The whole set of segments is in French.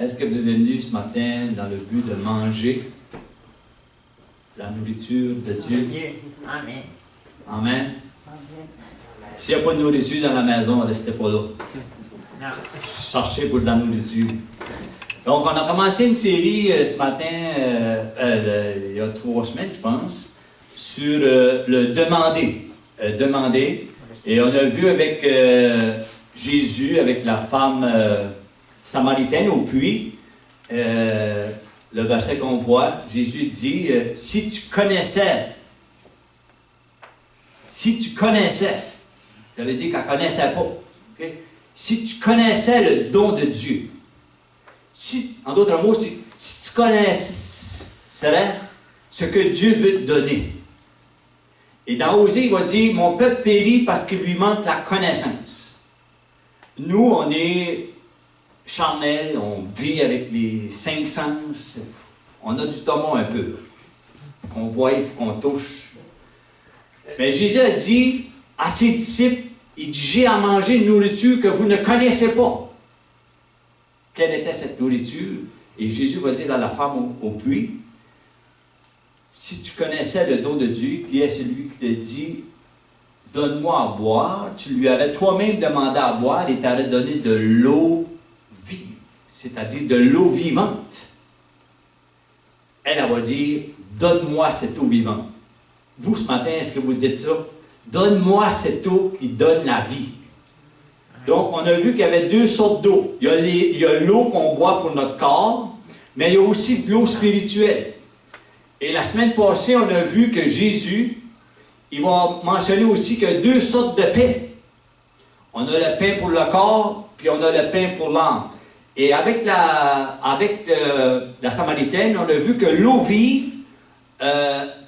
Est-ce que vous êtes venu ce matin dans le but de manger la nourriture de Dieu? Amen. Amen. S'il n'y a pas de nourriture dans la maison, restez pas là. Non. Cherchez pour de la nourriture. Donc, on a commencé une série ce matin, il y a 3 semaines, je pense, sur le demander. Demander. Et on a vu avec Jésus, avec la femme samaritaine au puits, le verset qu'on voit, Jésus dit, si tu connaissais, ça veut dire qu'elle ne connaissait pas. Okay? Si tu connaissais le don de Dieu, en d'autres mots, si tu connaisserais ce que Dieu veut te donner. Et dans Osée, il va dire, mon peuple périt parce qu'il lui manque la connaissance. Nous, on est charnel, on vit avec les 5 sens, on a du tomon un peu. Il faut qu'on voie, il faut qu'on touche. Mais Jésus a dit à ses disciples, il dit, j'ai à manger une nourriture que vous ne connaissez pas. Quelle était cette nourriture? Et Jésus va dire à la femme au puits, si tu connaissais le don de Dieu, qui est celui qui te dit, donne-moi à boire, tu lui aurais toi-même demandé à boire et t'aurais donné de l'eau vive, c'est-à-dire de l'eau vivante. Elle va dire, donne-moi cette eau vivante. Vous, ce matin, est-ce que vous dites ça? Donne-moi cette eau qui donne la vie. Donc, on a vu qu'il y avait 2 sortes d'eau. Il y a l'eau qu'on boit pour notre corps, mais il y a aussi de l'eau spirituelle. Et la semaine passée, on a vu que Jésus, il va mentionner aussi qu'il y a 2 sortes de pain. On a le pain pour le corps, puis on a le pain pour l'âme. Et avec la Samaritaine, on a vu que l'eau vive,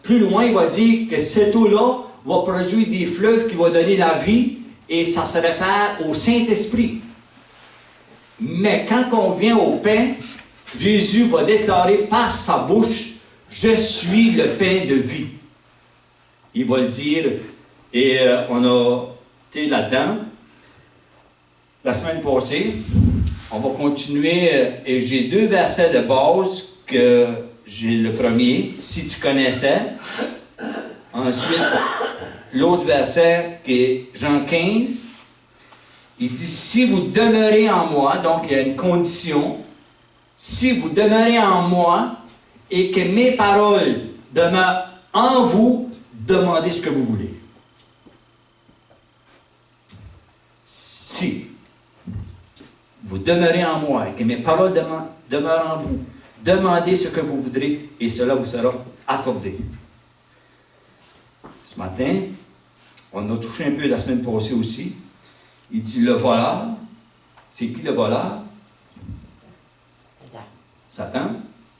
plus loin, il va dire que cette eau-là va produire des fleuves qui vont donner la vie, et ça se réfère au Saint-Esprit. Mais quand on vient au pain, Jésus va déclarer par sa bouche, je suis le pain de vie. Il va le dire, et on a été là-dedans. La semaine passée, on va continuer, et j'ai 2 versets de base, que j'ai le premier, si tu connaissais. Ensuite, l'autre verset qui est Jean 15, il dit, si vous demeurez en moi, donc il y a une condition, si vous demeurez en moi, et que mes paroles demeurent en vous, demandez ce que vous voulez. Si vous demeurez en moi et que mes paroles demeurent en vous, demandez ce que vous voudrez et cela vous sera accordé. Ce matin, on a touché un peu la semaine passée aussi. Il dit le voleur. C'est qui le voleur? Satan.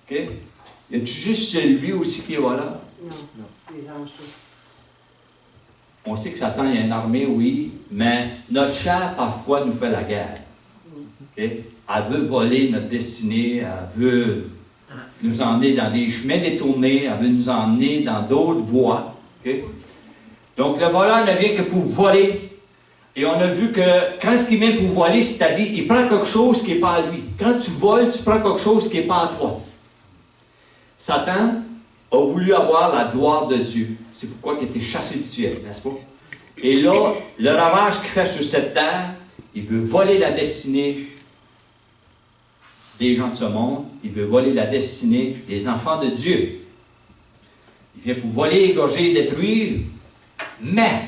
OK? Y a-tu juste celui aussi qui est voleur? Non, c'est Jean. On sait que Satan a une armée, oui, mais notre chair, parfois, nous fait la guerre. Okay? Elle veut voler notre destinée, elle veut nous emmener dans des chemins détournés, elle veut nous emmener dans d'autres voies. Okay? Donc, le voleur ne vient que pour voler. Et on a vu que quand ce qu'il vient pour voler, c'est-à-dire, il prend quelque chose qui n'est pas à lui. Quand tu voles, tu prends quelque chose qui n'est pas à toi. Satan a voulu avoir la gloire de Dieu. C'est pourquoi il a été chassé du ciel, n'est-ce pas? Et là, le ravage qu'il fait sur cette terre, il veut voler la destinée des gens de ce monde. Il veut voler la destinée des enfants de Dieu. Il vient pour voler, égorger, détruire. Mais,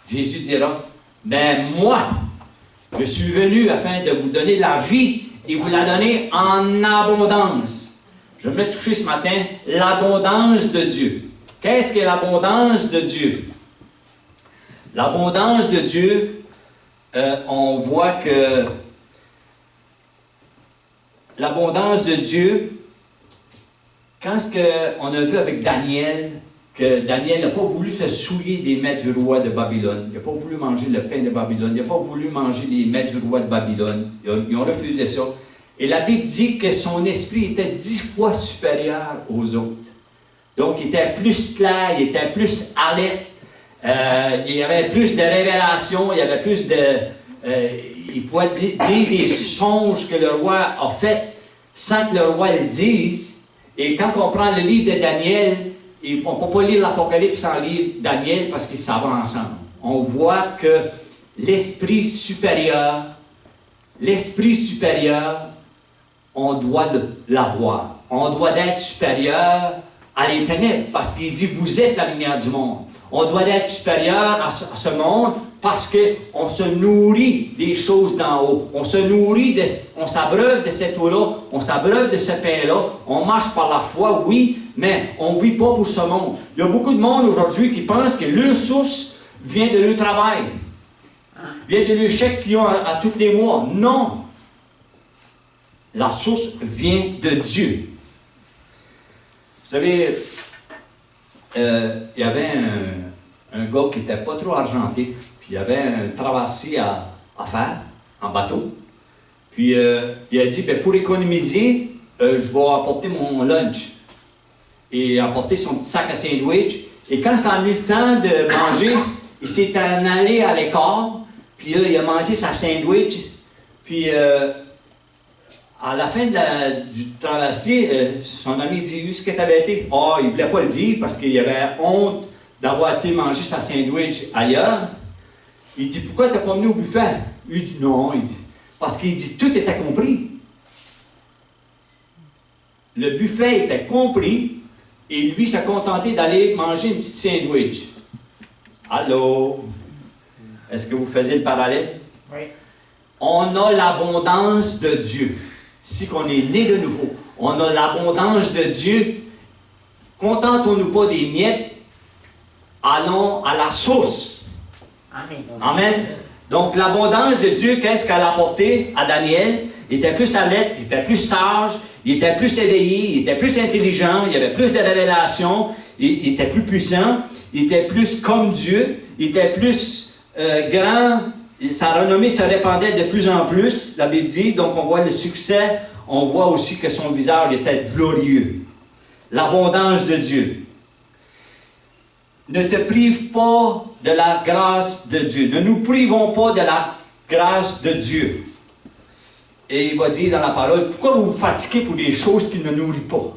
Jésus dira, mais moi, je suis venu afin de vous donner la vie et vous la donner en abondance. Je vais me toucher ce matin l'abondance de Dieu. Qu'est-ce que l'abondance de Dieu? L'abondance de Dieu, on voit que l'abondance de Dieu, quand on a vu avec Daniel, que Daniel n'a pas voulu se souiller des mets du roi de Babylone. Il n'a pas voulu manger le pain de Babylone. Il n'a pas voulu manger les mets du roi de Babylone. Ils ont refusé ça. Et la Bible dit que son esprit était 10 fois supérieur aux autres. Donc, il était plus clair, il était plus alerte, il y avait plus de révélations, il y avait plus de... il pouvait dire les songes que le roi a faits sans que le roi le dise. Et quand on prend le livre de Daniel, on ne peut pas lire l'Apocalypse sans lire Daniel parce qu'ils s'en vont ensemble. On voit que l'esprit supérieur, on doit l'avoir. On doit être supérieur à les ténèbres parce qu'il dit vous êtes la lumière du monde. On doit être supérieur à ce monde parce qu'on se nourrit des choses d'en haut. On se nourrit, on s'abreuve de cette eau-là, on s'abreuve de ce pain-là. On marche par la foi, oui, mais on ne vit pas pour ce monde. Il y a beaucoup de monde aujourd'hui qui pense que leur source vient de leur travail, vient de leur chèque qu'ils ont à tous les mois. Non! La source vient de Dieu. Vous savez, il y avait un gars qui n'était pas trop argenté, puis il y avait un traversier à faire en bateau. Puis il a dit, pour économiser, je vais apporter mon lunch. Et apporter son petit sac à sandwich. Et quand ça a eu le temps de manger, il s'est en allé à l'écart, puis il a mangé sa sandwich. Puis à la fin du traversier, son ami dit, où est-ce que tu avais été? Ah, il ne voulait pas le dire parce qu'il avait honte d'avoir été manger sa sandwich ailleurs. Il dit, pourquoi tu n'es pas venu au buffet? Il dit, non, il dit, parce qu'il dit, tout était compris. Le buffet était compris et lui s'est contenté d'aller manger une petite sandwich. Allô? Est-ce que vous faisiez le parallèle? Oui. On a l'abondance de Dieu. Si qu'on est né de nouveau, on a l'abondance de Dieu. Contentons-nous pas des miettes, allons à la source. Amen. Amen. Donc l'abondance de Dieu, qu'est-ce qu'elle a apporté à Daniel? Il était plus alerte, il était plus sage, il était plus éveillé, il était plus intelligent, il avait plus de révélations, il était plus puissant, il était plus comme Dieu, il était plus grand. Sa renommée se répandait de plus en plus, la Bible dit, donc on voit le succès, on voit aussi que son visage était glorieux. L'abondance de Dieu. Ne te prive pas de la grâce de Dieu. Ne nous privons pas de la grâce de Dieu. Et il va dire dans la parole, pourquoi vous vous fatiguez pour des choses qui ne nourrissent pas?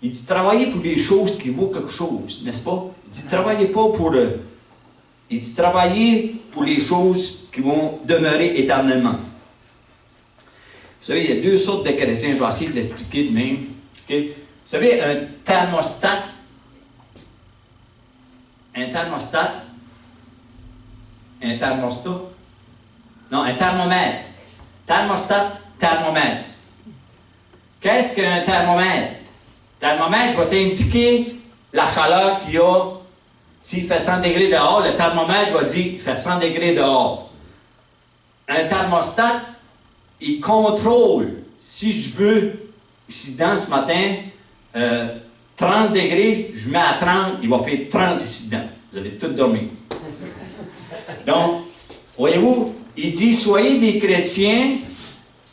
Il dit, travaillez pour des choses qui vaut quelque chose, n'est-ce pas? Il dit, travaillez pas pour... Il dit, travaillez pour les choses qui vont demeurer éternellement. Vous savez, il y a deux sortes de chrétiens, je vais essayer de l'expliquer de même. Okay? Vous savez, un thermostat, non, un thermomètre. Thermostat, thermomètre. Qu'est-ce qu'un thermomètre? Le thermomètre va t'indiquer la chaleur qu'il y a. S'il fait 100 degrés dehors, le thermomètre va dire qu'il fait 100 degrés dehors. Un thermostat, il contrôle. Si je veux, ici dedans ce matin, 30 degrés, je mets à 30, il va faire 30 ici dedans. Vous allez tous dormir. Donc, voyez-vous, il dit, soyez des chrétiens,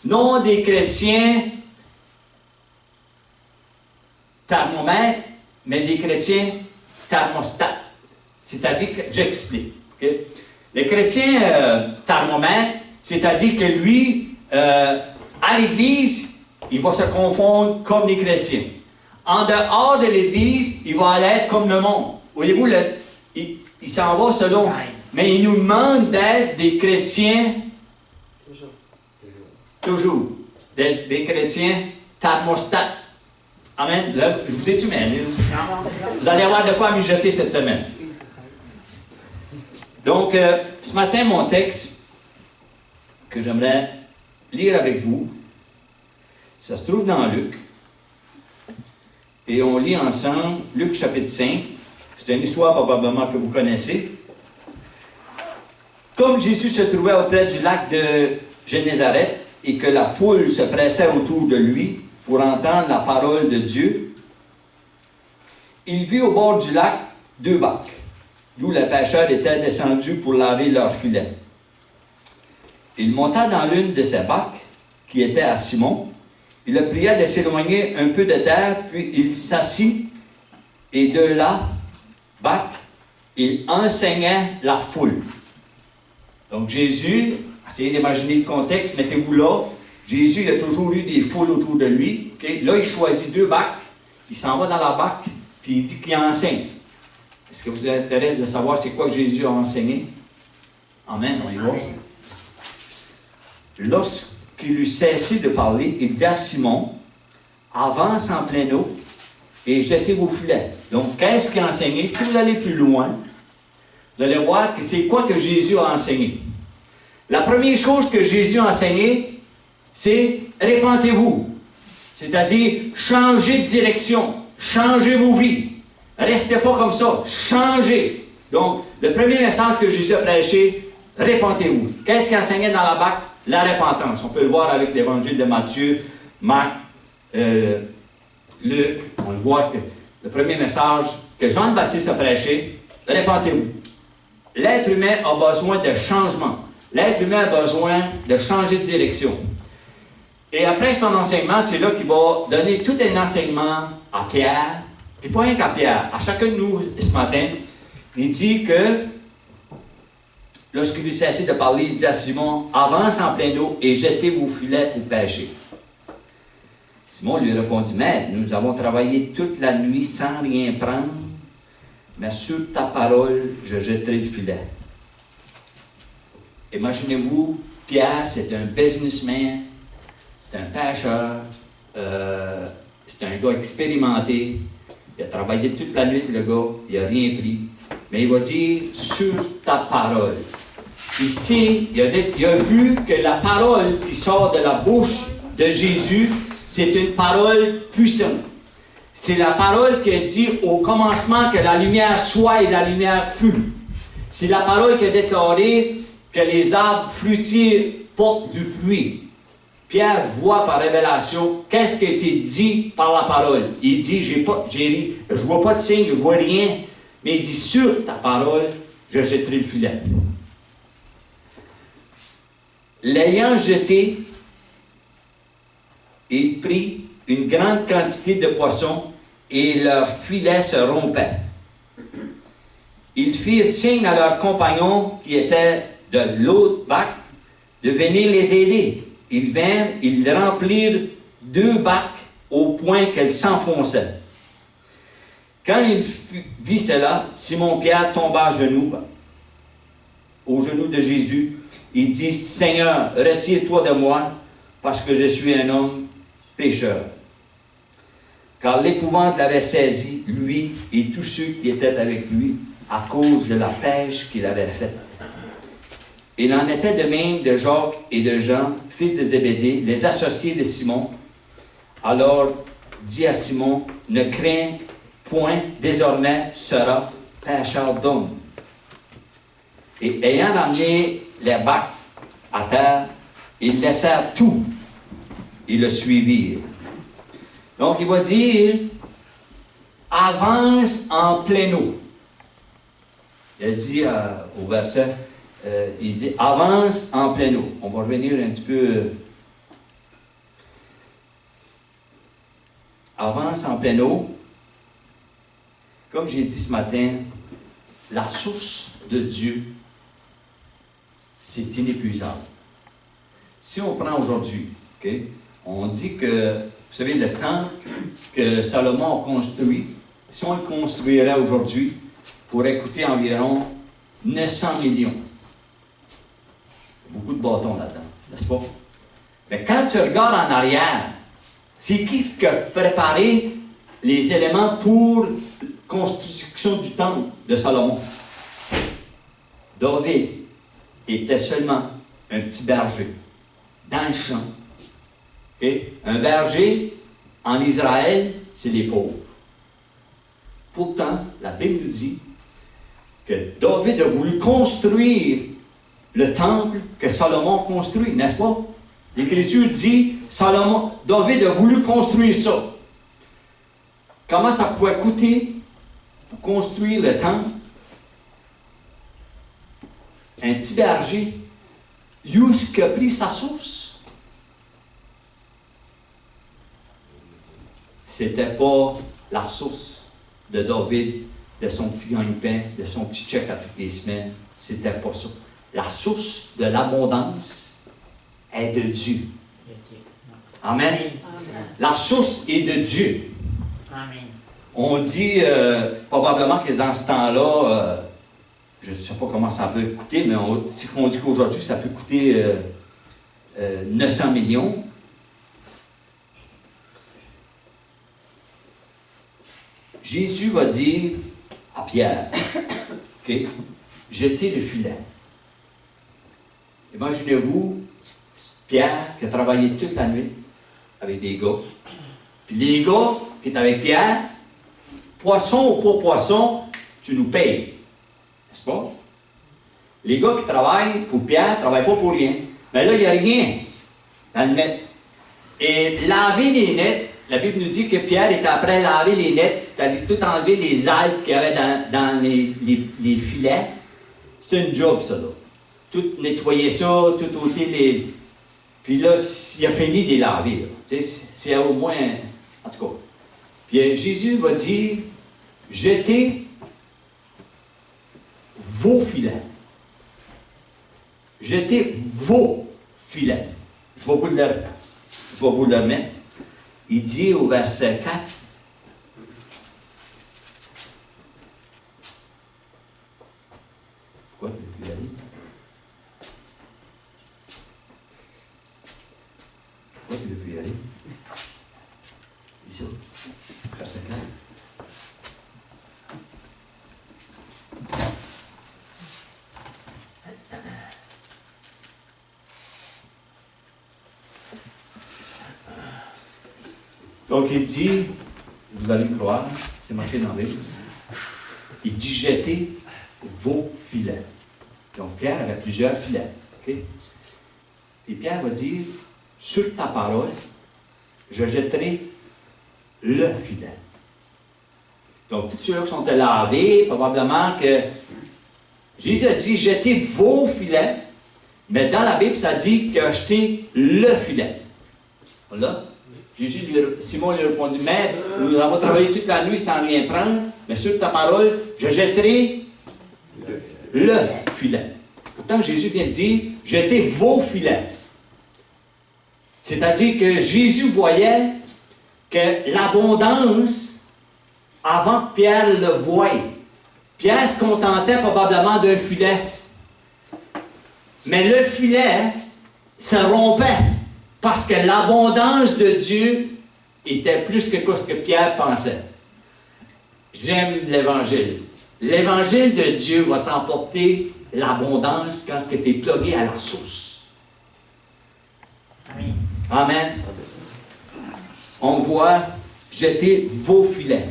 non des chrétiens thermomètre, mais des chrétiens thermostat. C'est-à-dire que, j'explique. Okay? Le chrétien thermomètre, c'est-à-dire que lui, à l'Église, il va se confondre comme les chrétiens. En dehors de l'Église, il va aller être comme le monde. Voyez-vous, il s'en va selon. Mais il nous demande d'être des chrétiens. Toujours. Des chrétiens thermostat. Amen. Là, je vous ai tué, mais vous allez avoir de quoi mijoter cette semaine. Donc, ce matin, mon texte que j'aimerais lire avec vous, ça se trouve dans Luc. Et on lit ensemble Luc chapitre 5. C'est une histoire probablement que vous connaissez. Comme Jésus se trouvait auprès du lac de Génézareth et que la foule se pressait autour de lui pour entendre la parole de Dieu, il vit au bord du lac 2 barques, d'où les pêcheurs étaient descendus pour laver leurs filets. Il monta dans l'une de ces barques, qui était à Simon. Il le pria de s'éloigner un peu de terre, puis il s'assit, et de la barque, il enseignait la foule. Donc Jésus, Essayez d'imaginer le contexte, mettez-vous là. Jésus il a toujours eu des foules autour de lui. Okay? Là, il choisit 2 bacs. Il s'en va dans la bac, puis il dit qu'il enseigne. Est-ce que vous vous intéresse de savoir c'est quoi que Jésus a enseigné? Amen, on y va. Lorsqu'il eut cessé de parler, il dit à Simon, avance en pleine eau et jetez vos filets. Donc, qu'est-ce qu'il a enseigné? Si vous allez plus loin, vous allez voir que c'est quoi que Jésus a enseigné. La première chose que Jésus a enseigné, c'est répentez-vous. C'est-à-dire, changez de direction, changez vos vies. Restez pas comme ça, changez. Donc, le premier message que Jésus a prêché, répentez-vous. Qu'est-ce qu'il enseignait dans la Bac? La repentance. On peut le voir avec l'évangile de Matthieu, Marc, Luc. On le voit que le premier message que Jean le Baptiste a prêché, répentez-vous. L'être humain a besoin de changement. L'être humain a besoin de changer de direction. Et après son enseignement, c'est là qu'il va donner tout un enseignement à Pierre, et pas rien qu'à Pierre, à chacun de nous ce matin. Il dit que, lorsqu'il eut cessé de parler, il dit à Simon, avance en pleine eau et jetez vos filets pour pêcher. Simon lui répondit, Maître, nous avons travaillé toute la nuit sans rien prendre, mais sur ta parole, je jetterai le filet. Imaginez-vous, Pierre, c'est un businessman, c'est un pêcheur, c'est un gars expérimenté. Il a travaillé toute la nuit, le gars, il n'a rien pris. Mais il va dire, sur ta parole. Ici, il a vu que la parole qui sort de la bouche de Jésus, c'est une parole puissante. C'est la parole qui a dit au commencement que la lumière soit et la lumière fut. C'est la parole qui a déclaré que les arbres fruitiers portent du fruit. Pierre voit par révélation qu'est-ce qui a été dit par la parole. Il dit, je ne vois pas de signe, je ne vois rien, mais il dit, sur ta parole, je jetterai le filet. L'ayant jeté, il prit une grande quantité de poissons et leur filet se rompait. Ils firent signe à leurs compagnons qui étaient de l'autre bac de venir les aider. Ils vinrent, ils remplirent 2 bacs au point qu'elles s'enfonçaient. Quand il vit cela, Simon-Pierre tomba à genoux, aux genoux de Jésus. Il dit, Seigneur, retire-toi de moi, parce que je suis un homme pécheur. Car l'épouvante l'avait saisi, lui et tous ceux qui étaient avec lui, à cause de la pêche qu'il avait faite. Il en était de même de Jacques et de Jean, fils de Zébédée, les associés de Simon. Alors dit à Simon, ne crains point, désormais tu seras pêcheur d'hommes. Et ayant ramené les bacs à terre, ils laissèrent tout et le suivirent. Donc il va dire, avance en pleine eau. Il dit au verset, il dit, avance en pleine eau. On va revenir un petit peu. Avance en pleine eau. Comme j'ai dit ce matin, la source de Dieu, c'est inépuisable. Si on prend aujourd'hui, okay, on dit que, vous savez, le temple que Salomon a construit, si on le construirait aujourd'hui, pourrait coûter environ 900 millions. Beaucoup de bâtons là-dedans, n'est-ce pas? Mais quand tu regardes en arrière, c'est qui a préparé les éléments pour la construction du temple de Salomon? David était seulement un petit berger dans le champ. Okay? Un berger, en Israël, c'est les pauvres. Pourtant, la Bible nous dit que David a voulu construire le temple que Salomon construit, n'est-ce pas? L'Écriture dit, David a voulu construire ça. Comment ça pouvait coûter pour construire le temple? Un petit berger, où est-ce qu'il a pris sa source? C'était pas la source de David, de son petit gagne-pain, de son petit chèque à toutes les semaines. C'était pas ça. La source de l'abondance est de Dieu. Amen. Amen. La source est de Dieu. Amen. On dit probablement que dans ce temps-là, je ne sais pas comment ça peut coûter, mais si on dit qu'aujourd'hui, ça peut coûter 900 millions. Jésus va dire à Pierre, OK, jetez le filet. Imaginez-vous, Pierre qui a travaillé toute la nuit avec des gars. Puis les gars qui étaient avec Pierre, poisson ou pas poisson, tu nous payes. N'est-ce pas? Les gars qui travaillent pour Pierre ne travaillent pas pour rien. Mais là, il n'y a rien dans le net. Et laver les nets, la Bible nous dit que Pierre était après laver les nets, c'est-à-dire tout enlever les algues qu'il y avait dans les filets. C'est une job, ça, là. Tout nettoyer ça, tout ôter les... Puis là, il a fini de les laver, là. Tu sais, c'est au moins... En tout cas. Puis Jésus va dire, jetez vos filets. Jetez vos filets. Je vais vous le mettre. Il dit au verset 4, pourquoi tu ne veux plus y aller? Pourquoi tu ne veux plus y aller? Ici, verset 4. Donc il dit, vous allez me croire, c'est marqué dans la Bible, il dit jetez vos filets. Donc Pierre avait plusieurs filets. Okay? Et Pierre va dire, sur ta parole, je jetterai le filet. Donc tous ceux-là qui sont lavés, probablement que Jésus a dit jetez vos filets, mais dans la Bible ça dit qu'il a jeté le filet. Voilà. Simon lui a répondu, Maître, nous avons travaillé toute la nuit sans rien prendre, mais sur ta parole, je jetterai le filet. Pourtant, Jésus vient de dire, jetez vos filets. C'est-à-dire que Jésus voyait que l'abondance, avant que Pierre le voie, Pierre se contentait probablement d'un filet. Mais le filet se rompait. Parce que l'abondance de Dieu était plus que ce que Pierre pensait. J'aime l'Évangile. L'Évangile de Dieu va t'emporter l'abondance quand tu es plugué à la source. Amen. Amen. On voit jeter vos filets.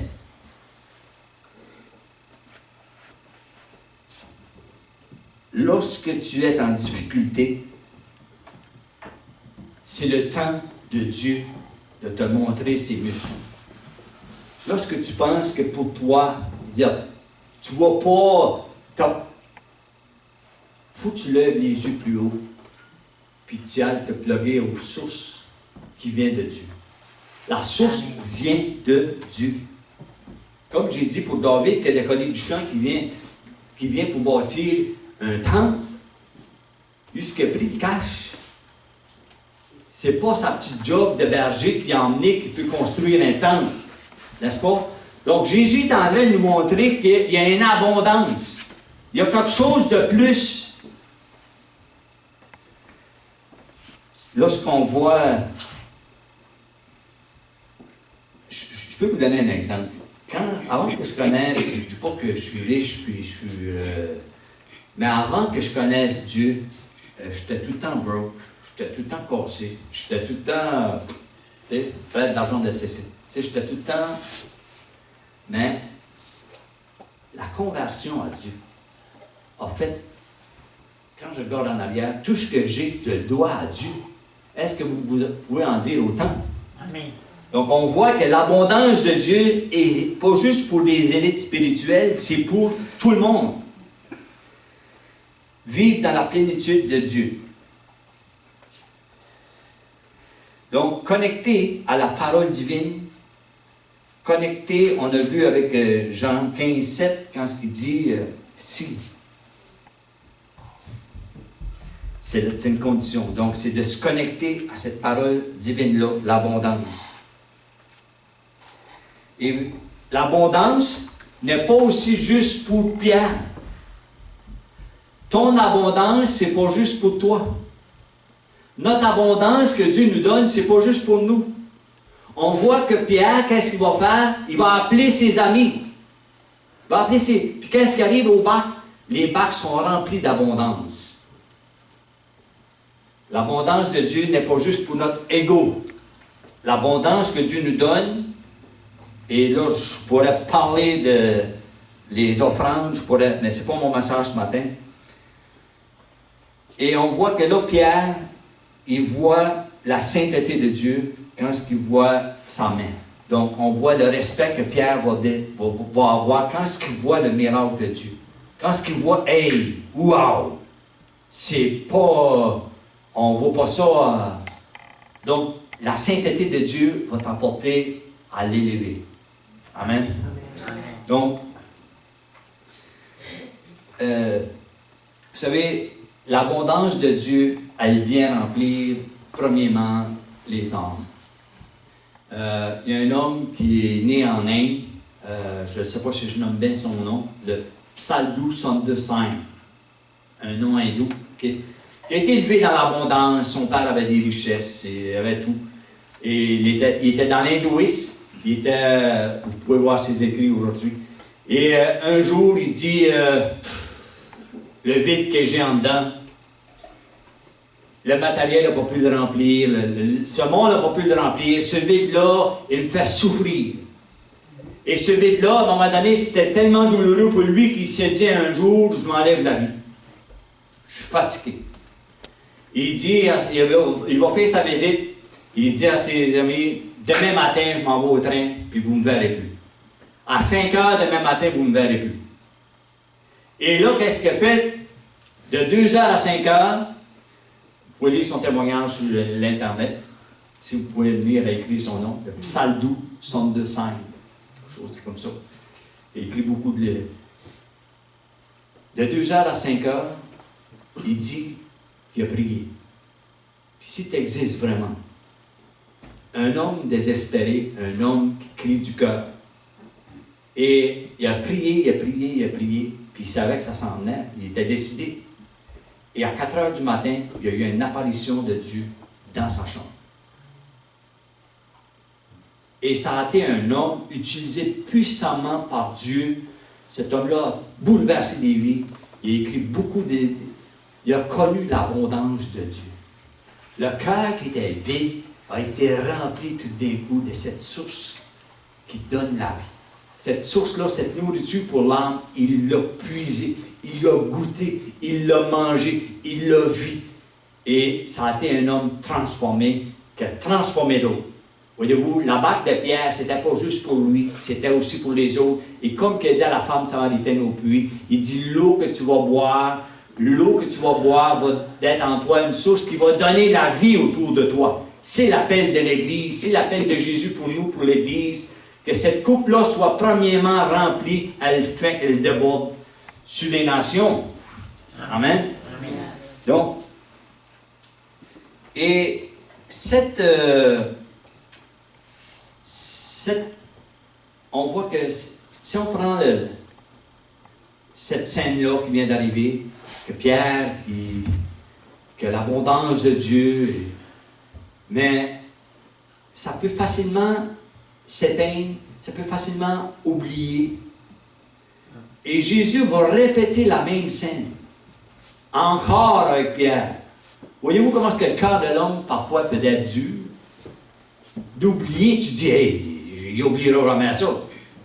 Lorsque tu es en difficulté, c'est le temps de Dieu de te montrer ses muscles. Lorsque tu penses que pour toi, tu ne vas pas... faut que tu lèves les yeux plus haut, puis tu ailles te plugger aux sources qui viennent de Dieu. La source vient de Dieu. Comme j'ai dit pour David, que le collier du champ qui vient pour bâtir un temple, lui, ce qu'il a pris de cash, c'est pas sa petite job de berger qui a emmené, qui peut construire un temple. N'est-ce pas? Donc, Jésus est en train de nous montrer qu'il y a une abondance. Il y a quelque chose de plus. Lorsqu'on voit... Je peux vous donner un exemple. Avant que je connaisse... Je ne dis pas que je suis riche, mais avant que je connaisse Dieu, j'étais tout le temps broke. J'étais tout le temps cassé. J'étais tout le temps, tu sais, fait d'argent de nécessité. Tu sais, j'étais tout le temps... Mais la conversion à Dieu a fait, quand je regarde en arrière, tout ce que j'ai, je le dois à Dieu. Est-ce que vous pouvez en dire autant? Amen. Donc, on voit que l'abondance de Dieu est pas juste pour les élites spirituelles, c'est pour tout le monde. Vivre dans la plénitude de Dieu. Donc, connecté à la parole divine, connecté, on a vu avec Jean 15, 7, quand il dit si C'est une condition. Donc, c'est de se connecter à cette parole divine-là, l'abondance. Et l'abondance n'est pas aussi juste pour Pierre. Ton abondance, c'est pas juste pour toi. Notre abondance que Dieu nous donne, c'est pas juste pour nous. On voit que Pierre, qu'est-ce qu'il va faire? Il va appeler ses amis. Il va appeler ses... Puis qu'est-ce qui arrive au bac? Les bacs sont remplis d'abondance. L'abondance de Dieu n'est pas juste pour notre ego. L'abondance que Dieu nous donne, et là, je pourrais parler de les offrandes, mais ce n'est pas mon message ce matin. Et on voit que là, Pierre, il voit la sainteté de Dieu quand il voit sa main. Donc, on voit le respect que Pierre va avoir quand il voit le miracle de Dieu. Quand il voit, hey, wow, c'est pas, on ne voit pas ça. Donc, la sainteté de Dieu va t'emporter à l'élever. Amen. Amen. Donc, vous savez, l'abondance de Dieu, elle vient remplir, premièrement, les âmes. Il y a un homme qui est né en Inde, je ne sais pas si je nomme bien son nom, le Psaldou Sondesai, un nom hindou. Okay? Il a été élevé dans l'abondance, son père avait des richesses, il avait tout. Et il était dans l'hindouisme, vous pouvez voir ses écrits aujourd'hui. Et un jour, il dit, le vide que j'ai en dedans, le matériel n'a pas pu le remplir, ce monde n'a pas pu le remplir, ce vide-là, il me fait souffrir. Et ce vide-là, à un moment donné, c'était tellement douloureux pour lui qu'il s'est dit un jour, je m'enlève la vie. Je suis fatigué. Il dit, il va faire sa visite, il dit à ses amis, demain matin, je m'en vais au train, puis vous ne me verrez plus. À 5 heures demain matin, vous ne me verrez plus. Et là, qu'est-ce qu'il a fait? De 2 heures à 5 heures, vous pouvez lire son témoignage sur l'Internet, si vous pouvez venir à écrire son nom, le Psaldou Sondesai, quelque chose comme ça. Il écrit beaucoup de livres. De 2 heures à 5 heures, il dit qu'il a prié. Puis si tu existes vraiment, un homme désespéré, un homme qui crie du cœur, et il a prié, il a prié, il a prié, puis il savait que ça s'en venait, il était décidé. Et à 4 heures du matin, il y a eu une apparition de Dieu dans sa chambre. Et ça a été un homme utilisé puissamment par Dieu. Cet homme-là a bouleversé des vies. Il a écrit beaucoup de... Il a connu l'abondance de Dieu. Le cœur qui était vide a été rempli tout d'un coup de cette source qui donne la vie. Cette source-là, cette nourriture pour l'âme, il l'a puisée, il l'a goûté, il l'a mangé, il l'a vu. Et ça a été un homme transformé, qui a transformé d'autres. Voyez-vous, la barque de Pierre, ce n'était pas juste pour lui, c'était aussi pour les autres. Et comme qu'il dit à la femme samaritaine au puits, il dit, l'eau que tu vas boire va être en toi une source qui va donner la vie autour de toi. C'est l'appel de l'Église, c'est l'appel de Jésus pour nous, pour l'Église, que cette coupe-là soit premièrement remplie, elle déborde sur les nations. Amen. Amen. Donc, et on voit que si on prend cette scène-là qui vient d'arriver, que Pierre, que l'abondance de Dieu, mais ça peut facilement s'éteindre, ça peut facilement oublier. Et Jésus va répéter la même scène, encore avec Pierre. Voyez-vous comment est-ce que le cœur de l'homme parfois peut être dur? D'oublier, tu dis, hey, il oubliera jamais ça.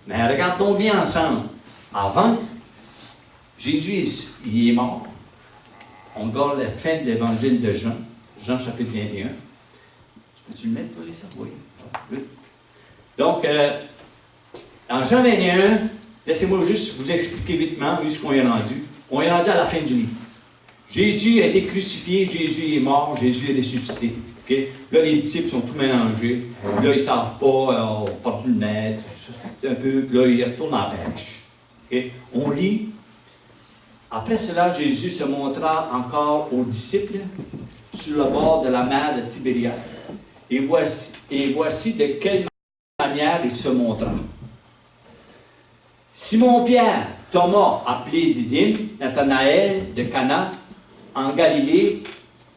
Mais regardons bien ensemble. Avant, Jésus, il est mort. On regarde la fin de l'évangile de Jean, Jean chapitre 21. Peux-tu le mettre, toi, ça? Oui. Oui. Donc, dans Jean 21, laissez-moi juste vous expliquer vitement où est-ce qu'on est rendu. On est rendu à la fin du livre. Jésus a été crucifié, Jésus est mort, Jésus est ressuscité. Okay? Là, les disciples sont tout mélangés. Là, ils ne savent pas, on porte le maître, un peu. Puis là, ils retournent en pêche. Okay? On lit Après cela, Jésus se montra encore aux disciples sur le bord de la mer de Tibériade. Et voici de quelle manière il se montra. Simon-Pierre, Thomas, appelé Didyme, Nathanaël de Cana, en Galilée,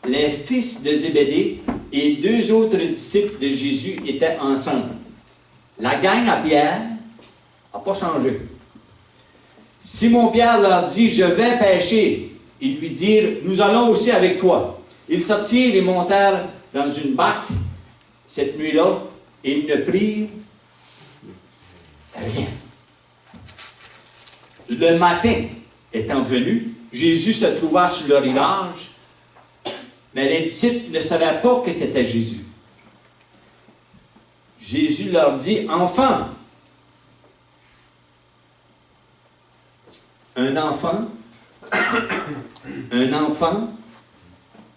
les fils de Zébédée et 2 autres disciples de Jésus étaient ensemble. La gang à Pierre n'a pas changé. Simon-Pierre leur dit, « Je vais pêcher. » Ils lui dirent, « Nous allons aussi avec toi. » Ils sortirent et montèrent dans une barque cette nuit-là, et ils ne prirent rien. Le matin étant venu, Jésus se trouva sur le rivage, mais les disciples ne savaient pas que c'était Jésus. Jésus leur dit, « Enfants, un enfant,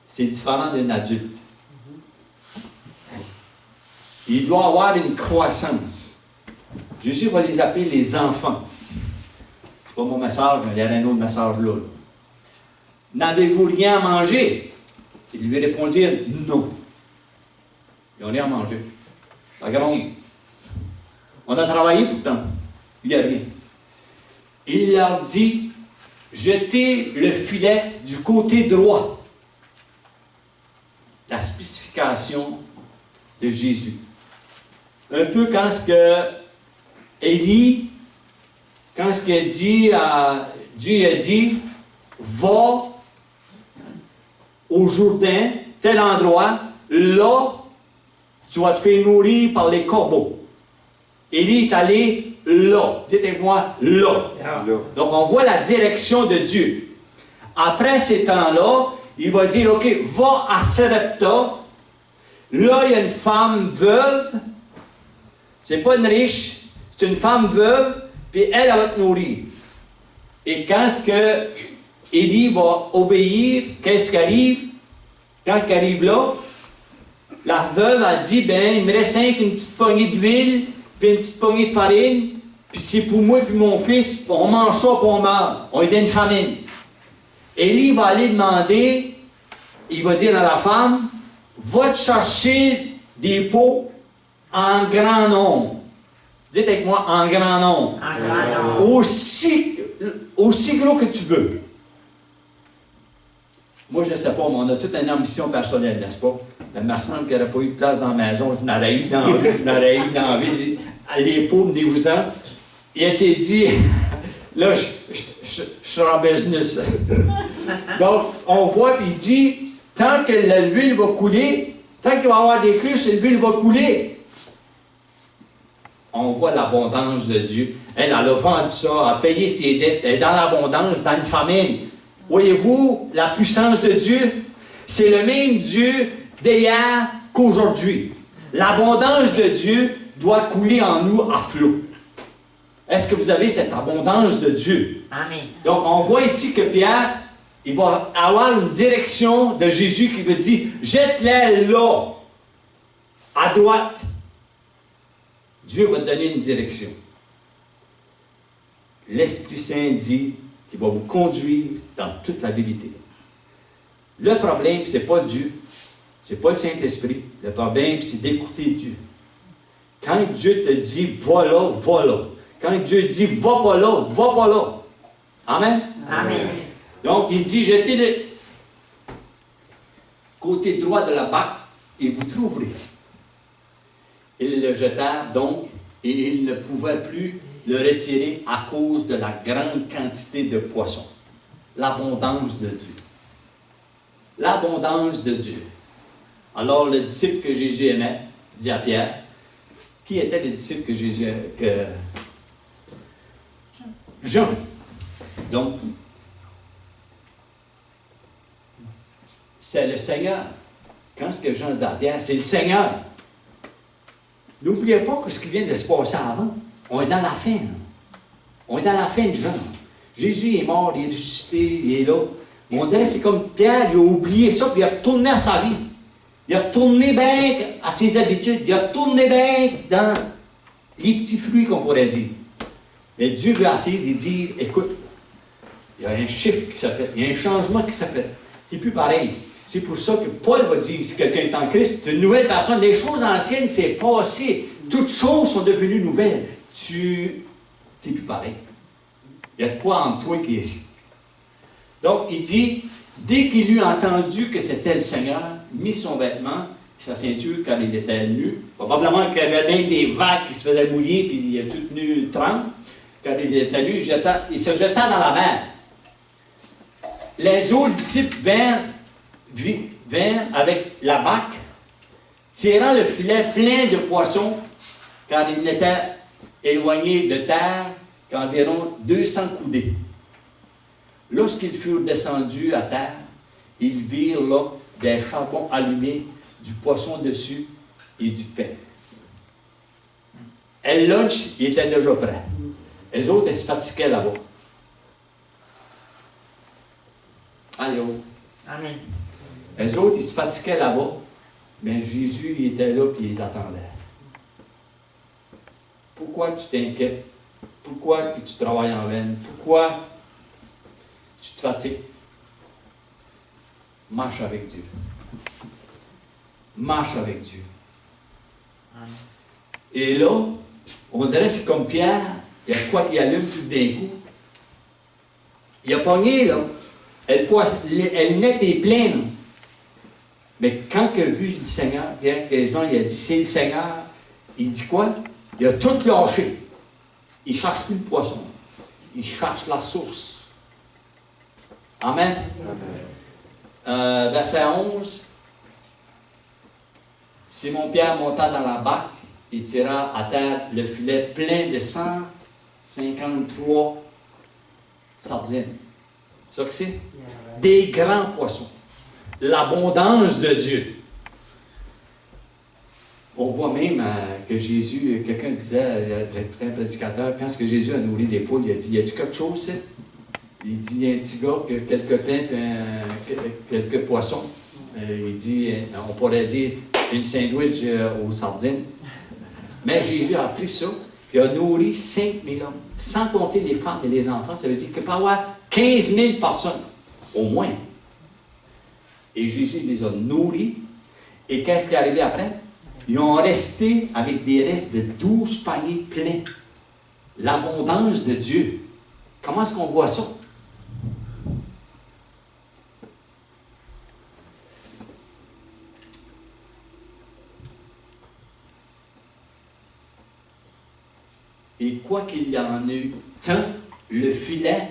c'est différent d'un adulte. Il doit avoir une croissance. Jésus va les appeler les enfants. Ce n'est pas mon message, mais il y a un autre message là. N'avez-vous rien à manger? Ils lui répondirent non. Ils n'ont rien à manger. La gronde. On a travaillé pourtant. Il n'y a rien. Il leur dit, jetez le filet du côté droit. La spécification de Jésus. Un peu quand ce que Élie, quand ce qu'il a dit, Dieu a dit, va au Jourdain, tel endroit, là, tu vas te faire nourrir par les corbeaux. Élie est allé là. Dites avec moi, là. Donc, on voit la direction de Dieu. Après ces temps-là, il va dire, OK, va à Sarepta. Là, il y a une femme veuve. C'est pas une riche, c'est une femme veuve, puis elle va te nourrir. Et quand est-ce que Élie va obéir, qu'est-ce qui arrive? Quand il arrive là, la veuve a dit, ben, il me reste une petite poignée d'huile, puis une petite poignée de farine, puis c'est pour moi et mon fils, on mange ça, puis on meurt. On est dans une famine. Élie va aller demander, il va dire à la femme, va te chercher des pots en grand nombre. Dites avec moi, en grand nombre. En grand nombre. Aussi gros que tu veux. Moi, je ne sais pas, mais on a toute une ambition personnelle, n'est-ce pas? Il me semble qu'il n'y aurait pas eu de place dans la maison. Je n'aurais eu dans la rue, je n'aurais eu dans la ville. Les pots, venez-vous-en. Il a été dit, là, je suis en business. Donc, on voit, puis il dit, tant que l'huile va couler, tant qu'il va y avoir des cruches, l'huile va couler. On voit l'abondance de Dieu. Elle a vendu ça, elle a payé ses dettes, elle est dans l'abondance, dans une famine. Voyez-vous la puissance de Dieu? C'est le même Dieu d'hier qu'aujourd'hui. L'abondance de Dieu doit couler en nous à flot. Est-ce que vous avez cette abondance de Dieu? Amen. Donc, on voit ici que Pierre, il va avoir une direction de Jésus qui veut dire, jette-les là, à droite. Dieu va te donner une direction. L'Esprit Saint dit qu'il va vous conduire dans toute la vérité. Le problème, ce n'est pas Dieu, ce n'est pas le Saint-Esprit. Le problème, c'est d'écouter Dieu. Quand Dieu te dit, va là, va là. Quand Dieu dit, va pas là, va pas là. Amen? Amen. Donc, il dit, jetez le côté droit de la barque et vous trouverez. Ils le jetèrent donc, et ils ne pouvaient plus le retirer à cause de la grande quantité de poissons. L'abondance de Dieu. L'abondance de Dieu. Alors, le disciple que Jésus aimait, dit à Pierre, qui était le disciple que Jésus aimait? Jean. Donc, c'est le Seigneur. Quand ce que Jean dit à Pierre, c'est le Seigneur. N'oubliez pas que ce qui vient de se passer avant, on est dans la fin. On est dans la fin de Jean. Jésus est mort, il est ressuscité, il est là. On dirait que c'est comme Pierre, il a oublié ça, puis il a retourné à sa vie. Il a retourné bien à ses habitudes. Il a retourné bien dans les petits fruits qu'on pourrait dire. Mais Dieu veut essayer de dire, écoute, Il y a un chiffre qui s'est fait. Il y a un changement qui s'est fait. Tu n'es plus pareil. C'est pour ça que Paul va dire, si quelqu'un est en Christ, c'est une nouvelle personne. Les choses anciennes, c'est passé. Toutes choses sont devenues nouvelles. Tu n'es plus pareil. Il y a de quoi en toi qui est. Donc, il dit, dès qu'il eut entendu que c'était le Seigneur, il mit son vêtement, sa ceinture, car il était nu. Probablement qu'il y avait même des vagues qui se faisaient mouiller, puis il est tout nu trempe. Car il était nu, il se jeta dans la mer. Les autres disciples vinrent avec la barque, tirant le filet plein de poissons, car il n'était éloigné de terre qu'environ 200 coudées. Lorsqu'ils furent descendus à terre, ils virent là des charbons allumés, du poisson dessus et du pain. Et le lunch, il était déjà prêt. Les autres, ils se fatiguaient là-bas. Allô? Amen. Les autres, ils se fatiguaient là-bas, mais Jésus, il était là et il les attendait. Pourquoi tu t'inquiètes? Pourquoi tu travailles en vain? Pourquoi tu te fatigues? Marche avec Dieu. Marche avec Dieu. Amen. Et là, on dirait que c'est comme Pierre, il y a quoi qui allume tout d'un coup. Il a pogné, là. Elle net est pleine. Mais quand il a vu le Seigneur, Pierre, que les gens, il a dit, c'est le Seigneur, il dit quoi? Il a tout lâché. Il ne cherche plus le poisson. Il cherche la source. Amen. Verset 11. Simon-Pierre monta dans la barque et tira à terre le filet plein de 153 sardines. C'est ça que c'est? Des grands poissons. L'abondance de Dieu. On voit même que Jésus, quelqu'un disait, j'écoutais un prédicateur, quand que Jésus a nourri des poules, il a dit, y a-t-il quelque chose, c'est? Il dit, il y a un petit gars, quelques pains, quelques poissons. Il dit, on pourrait dire, une sandwich aux sardines. Mais Jésus a pris ça, puis a nourri 5000 hommes. Sans compter les femmes et les enfants, ça veut dire qu'il peut y avoir 15 000 personnes, au moins. Et Jésus les a nourris. Et qu'est-ce qui est arrivé après? Ils ont resté avec des restes de 12 paniers pleins. L'abondance de Dieu. Comment est-ce qu'on voit ça? Et quoi qu'il y en ait tant, le filet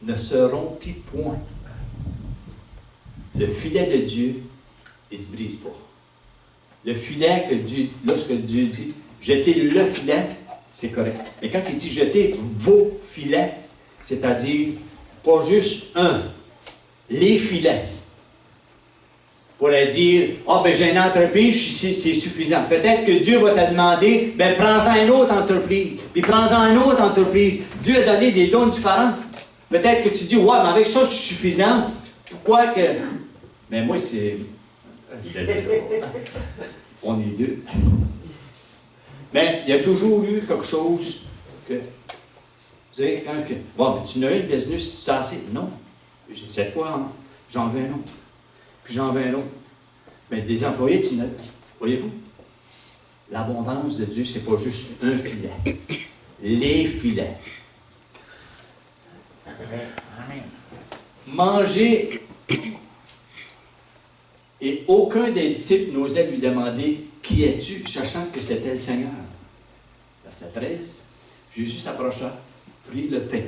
ne se rompit point. Le filet de Dieu, il ne se brise pas. Le filet que Dieu, lorsque Dieu dit, jetez le filet, c'est correct. Mais quand il dit jetez vos filets, c'est-à-dire pas juste un, les filets. Pourrait dire, ben j'ai une entreprise, c'est suffisant. Peut-être que Dieu va te demander, ben prends-en une autre entreprise, puis prends-en une autre entreprise. Dieu a donné des dons différents. Peut-être que tu dis, ouais, mais avec ça, je suis suffisant. Pourquoi que... Mais moi, c'est... On est deux. Mais il y a toujours eu quelque chose que... Vous savez, quand que... Bon, mais tu n'as eu le business, c'est assez. Non. C'est quoi, hein? J'en veux un autre. Puis j'en veux un autre. Mais des employés, tu n'as... Voyez-vous? L'abondance de Dieu, c'est pas juste un filet. Les filets. Amen. Manger. Et aucun des disciples n'osait lui demander « Qui es-tu ?» sachant que c'était le Seigneur. Verset 13. Jésus s'approcha, prit le pain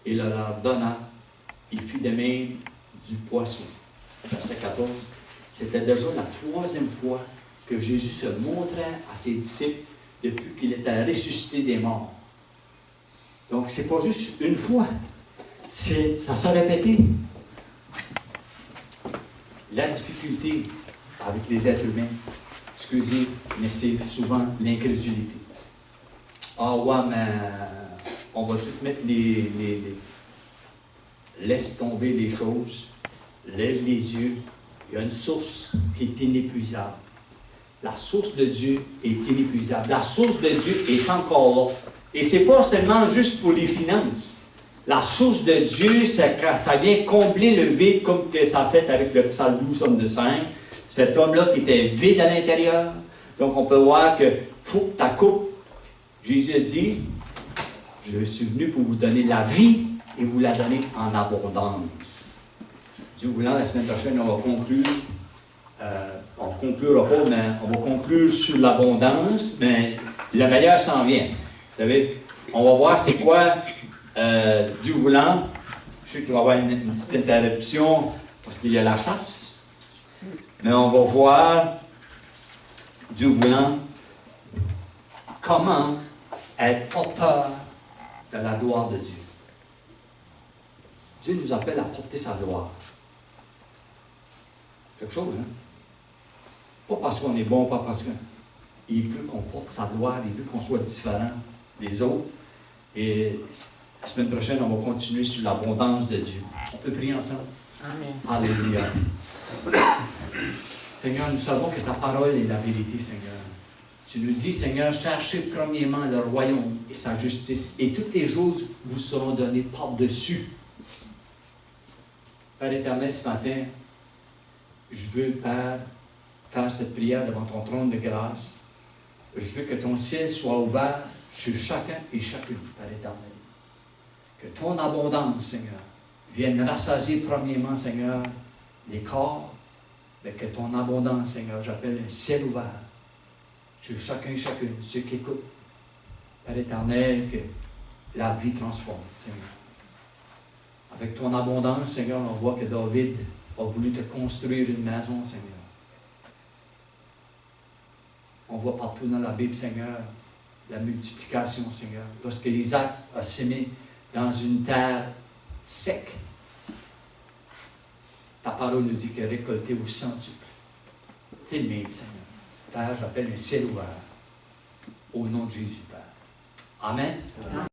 et le leur donna. Il fit de même du poisson. Verset 14. C'était déjà la 3e fois que Jésus se montrait à ses disciples depuis qu'il était ressuscité des morts. Donc, c'est pas juste une fois. Ça s'est répété. La difficulté avec les êtres humains, excusez, mais c'est souvent l'incrédulité. Ah ouais, mais on va tout mettre laisse tomber les choses, lève les yeux. Il y a une source qui est inépuisable. La source de Dieu est inépuisable. La source de Dieu est encore là. Et ce n'est pas seulement juste pour les finances. La source de Dieu, ça vient combler le vide comme que ça a fait avec le psalme 12, homme de 5. Cet homme-là qui était vide à l'intérieur. Donc on peut voir que faut que ta coupe, Jésus a dit, je suis venu pour vous donner la vie et vous la donner en abondance. Dieu voulant, la semaine prochaine, on va conclure. On ne conclura pas, mais on va conclure sur l'abondance, mais le meilleur s'en vient. Vous savez, on va voir c'est quoi, Dieu voulant. Je sais qu'il va y avoir une petite interruption parce qu'il y a la chasse. Mais on va voir, Dieu voulant, comment être porteur de la gloire de Dieu. Dieu nous appelle à porter sa gloire. Quelque chose, hein? Pas parce qu'on est bon, pas parce qu'il veut qu'on porte sa gloire, il veut qu'on soit différent des autres. Et la semaine prochaine, on va continuer sur l'abondance de Dieu. On peut prier ensemble? Amen. Alléluia. Seigneur, nous savons que ta parole est la vérité, Seigneur. Tu nous dis, Seigneur, cherchez premièrement le royaume et sa justice, et toutes les choses vous seront données par-dessus. Père éternel, ce matin, je veux, Père, faire cette prière devant ton trône de grâce. Je veux que ton ciel soit ouvert sur chacun et chacune, Père éternel. Que ton abondance, Seigneur, vienne rassasier premièrement, Seigneur, les corps, mais que ton abondance, Seigneur, j'appelle un ciel ouvert sur chacun et chacune, ceux qui écoutent. Père éternel, que la vie transforme, Seigneur. Avec ton abondance, Seigneur, on voit que David a voulu te construire une maison, Seigneur. On voit partout dans la Bible, Seigneur, la multiplication, Seigneur. Lorsque Isaac a sémé dans une terre sec, ta parole nous dit qu'il a récolté au centuple. T'es le même, Seigneur. Père, j'appelle un ciel ouvert. Au nom de Jésus, Père. Amen. Amen.